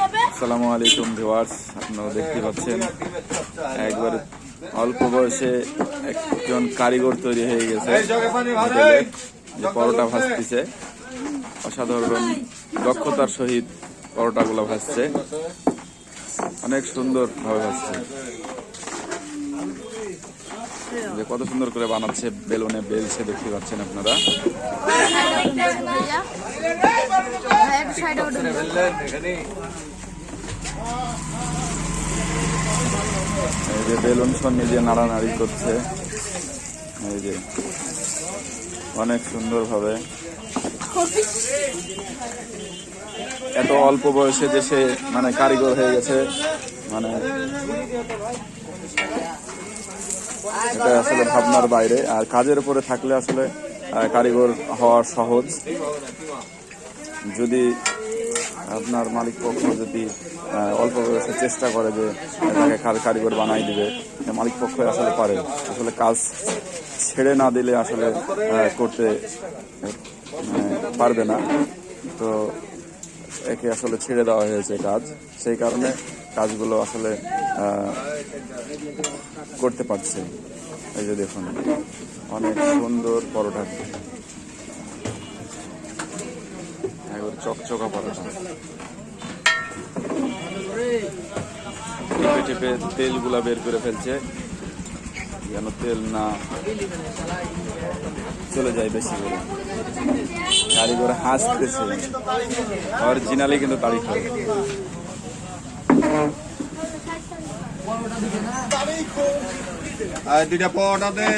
আসসালামু আলাইকুম ভিউয়ার্স, আপনারা দেখতে পাচ্ছেন একবারে অল্প বয়সে একজন কারিগর তৈরি হয়ে গেছে। যে পরোটা ভাজতেছে, অসাধারণ দক্ষতার সহিত পরোটাগুলো ভাজছে, অনেক সুন্দর ভাবে ভাজছে। যে কত সুন্দর করে বানাচ্ছে, বেলুনে বেলছে, দেখতে পাচ্ছেন আপনারা। এই যে বেলুন সব নিজে নাড়ানাড়ি করছে, এই যে অনেক সুন্দর ভাবে। এত অল্প বয়সে যে সে মানে কারিগর হয়ে গেছে, মানে এটা আসলে ভাবনার বাইরে। আর কাজের উপরে থাকলে আসলে কারিগর হওয়া সহজ। যদি আপনার মালিক পক্ষ যদি অল্প বয়সে চেষ্টা করে যে তাকে কারিগর বানাই দিবে, মালিক পক্ষ আসলে পারে। আসলে কাজ ছেড়ে না দিলে আসলে করতে পারবে না। তো একে আসলে ছেড়ে দেওয়া হয়েছে কাজ, সেই কারণে কাজগুলো আসলে করতে পারছে। এই যে দেখুন, অনেক সুন্দর পরোটা, একবার চকচকা পরোটা। টিপে টিপে তেলগুলা বের করে ফেলছে, যেন তেল না চলে যায় বেশি করে। কারিগর হাসতেছে, অরিজিনালি কিন্তু তারিখ হয়। দুইটা পরোটা দে।